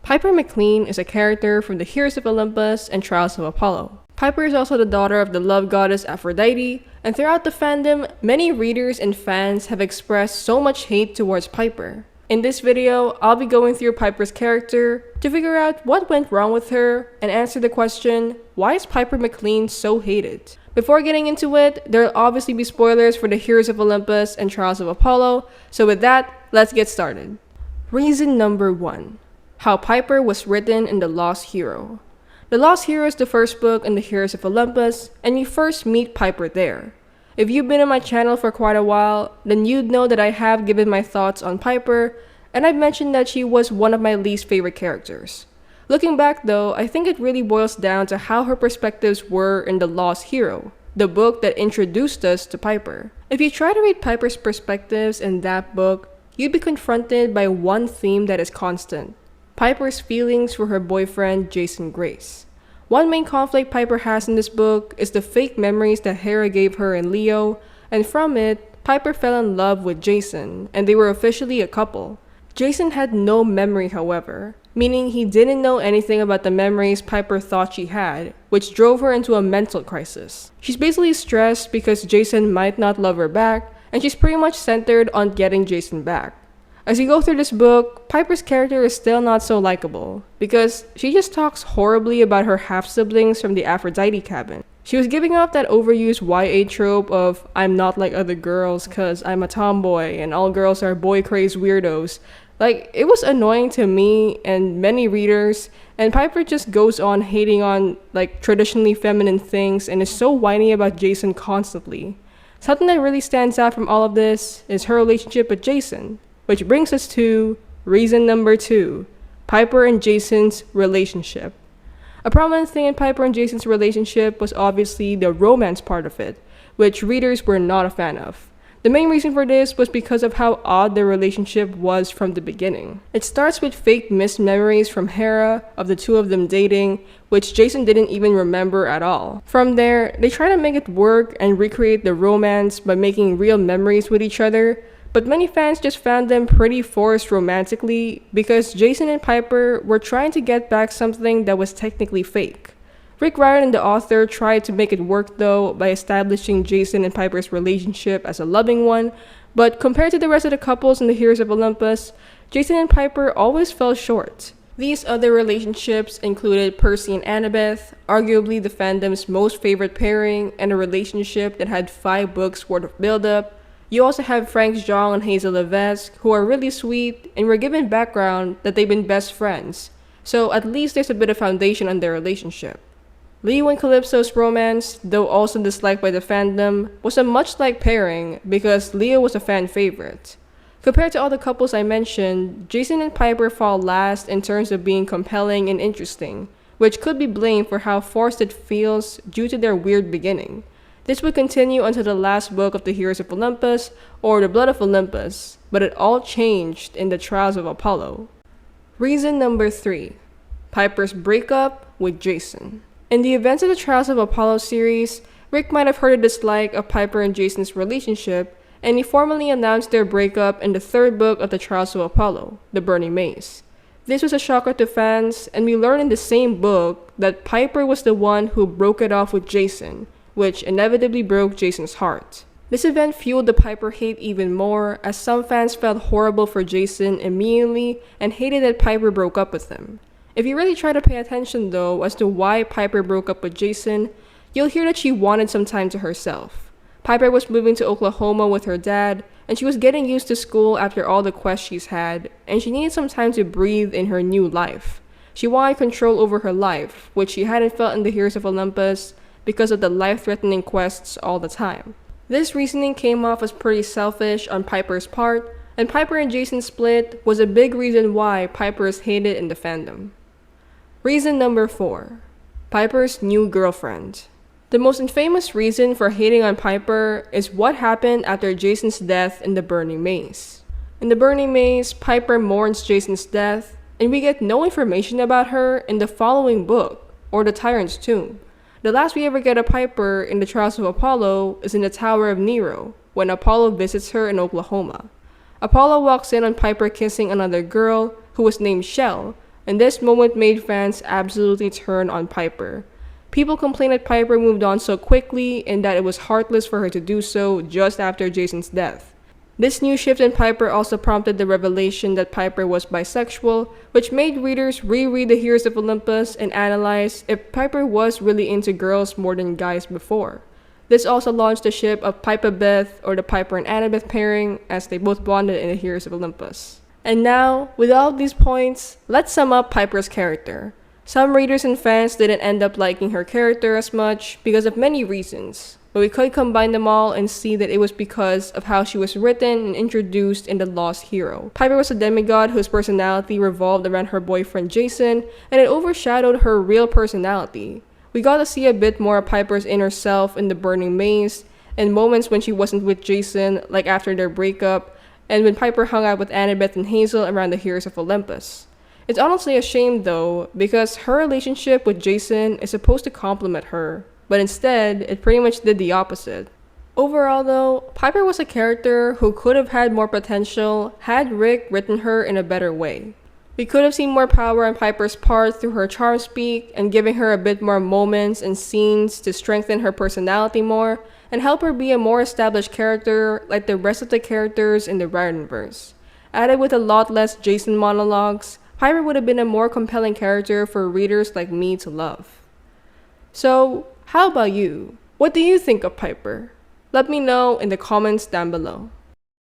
Piper McLean is a character from the Heroes of Olympus and Trials of Apollo. Piper is also the daughter of the love goddess Aphrodite, and throughout the fandom, many readers and fans have expressed so much hate towards Piper. In this video, I'll be going through Piper's character to figure out what went wrong with her and answer the question, why is Piper McLean so hated? Before getting into it, there'll obviously be spoilers for the Heroes of Olympus and Trials of Apollo, so with that, let's get started. Reason number 1. How Piper was written in The Lost Hero. The Lost Hero is the first book in the Heroes of Olympus, and you first meet Piper there. If you've been on my channel for quite a while, then you'd know that I have given my thoughts on Piper, and I've mentioned that she was one of my least favorite characters. Looking back though, I think it really boils down to how her perspectives were in The Lost Hero, the book that introduced us to Piper. If you try to read Piper's perspectives in that book, you'd be confronted by one theme that is constant: Piper's feelings for her boyfriend, Jason Grace. One main conflict Piper has in this book is the fake memories that Hera gave her and Leo, and from it, Piper fell in love with Jason, and they were officially a couple. Jason had no memory, however, meaning he didn't know anything about the memories Piper thought she had, which drove her into a mental crisis. She's basically stressed because Jason might not love her back, and she's pretty much centered on getting Jason back. As you go through this book, Piper's character is still not so likable, because she just talks horribly about her half-siblings from the Aphrodite cabin. She was giving off that overused YA trope of, I'm not like other girls cause I'm a tomboy and all girls are boy-crazed weirdos. Like, it was annoying to me and many readers, and Piper just goes on hating on like traditionally feminine things and is so whiny about Jason constantly. Something that really stands out from all of this is her relationship with Jason. Which brings us to reason number 2, Piper and Jason's relationship. A prominent thing in Piper and Jason's relationship was obviously the romance part of it, which readers were not a fan of. The main reason for this was because of how odd their relationship was from the beginning. It starts with fake missed memories from Hera of the two of them dating, which Jason didn't even remember at all. From there, they try to make it work and recreate the romance by making real memories with each other, but many fans just found them pretty forced romantically because Jason and Piper were trying to get back something that was technically fake. Rick Riordan, the author, tried to make it work though by establishing Jason and Piper's relationship as a loving one, but compared to the rest of the couples in the Heroes of Olympus, Jason and Piper always fell short. These other relationships included Percy and Annabeth, arguably the fandom's most favorite pairing, and a relationship that had 5 books worth of build-up. You also have Frank's Jong and Hazel Levesque, who are really sweet and were given background that they've been best friends, so at least there's a bit of foundation on their relationship. Leo and Calypso's romance, though also disliked by the fandom, was a much-liked pairing because Leo was a fan favorite. Compared to all the couples I mentioned, Jason and Piper fall last in terms of being compelling and interesting, which could be blamed for how forced it feels due to their weird beginning. This would continue until the last book of the Heroes of Olympus, or The Blood of Olympus, but it all changed in the Trials of Apollo. Reason number 3. Piper's breakup with Jason. In the events of the Trials of Apollo series, Rick might have heard a dislike of Piper and Jason's relationship, and he formally announced their breakup in the 3rd book of the Trials of Apollo, The Burning Maze. This was a shocker to fans, and we learned in the same book that Piper was the one who broke it off with Jason, which inevitably broke Jason's heart. This event fueled the Piper hate even more, as some fans felt horrible for Jason immediately and hated that Piper broke up with him. If you really try to pay attention though as to why Piper broke up with Jason, you'll hear that she wanted some time to herself. Piper was moving to Oklahoma with her dad, and she was getting used to school after all the quests she's had, and she needed some time to breathe in her new life. She wanted control over her life, which she hadn't felt in the Heroes of Olympus, because of the life-threatening quests all the time. This reasoning came off as pretty selfish on Piper's part, and Piper and Jason's split was a big reason why Piper is hated in the fandom. Reason number 4. Piper's new girlfriend. The most infamous reason for hating on Piper is what happened after Jason's death in the Burning Maze. In the Burning Maze, Piper mourns Jason's death, and we get no information about her in the following book, or The Tyrant's Tomb. The last we ever get of Piper in the Trials of Apollo is in the Tower of Nero, when Apollo visits her in Oklahoma. Apollo walks in on Piper kissing another girl, who was named Shell, and this moment made fans absolutely turn on Piper. People complained that Piper moved on so quickly and that it was heartless for her to do so just after Jason's death. This new shift in Piper also prompted the revelation that Piper was bisexual, which made readers reread the Heroes of Olympus and analyze if Piper was really into girls more than guys before. This also launched the ship of Piper-Beth, or the Piper and Annabeth pairing, as they both bonded in the Heroes of Olympus. And now, with all of these points, let's sum up Piper's character. Some readers and fans didn't end up liking her character as much because of many reasons, but we could combine them all and see that it was because of how she was written and introduced in The Lost Hero. Piper was a demigod whose personality revolved around her boyfriend Jason, and it overshadowed her real personality. We got to see a bit more of Piper's inner self in the Burning Maze, and moments when she wasn't with Jason, like after their breakup, and when Piper hung out with Annabeth and Hazel around the Heroes of Olympus. It's honestly a shame though, because her relationship with Jason is supposed to complement her, but instead, it pretty much did the opposite. Overall though, Piper was a character who could have had more potential had Rick written her in a better way. We could have seen more power on Piper's part through her charm speak and giving her a bit more moments and scenes to strengthen her personality more and help her be a more established character like the rest of the characters in the Riordanverse. Added with a lot less Jason monologues, Piper would have been a more compelling character for readers like me to love. So, how about you? What do you think of Piper? Let me know in the comments down below.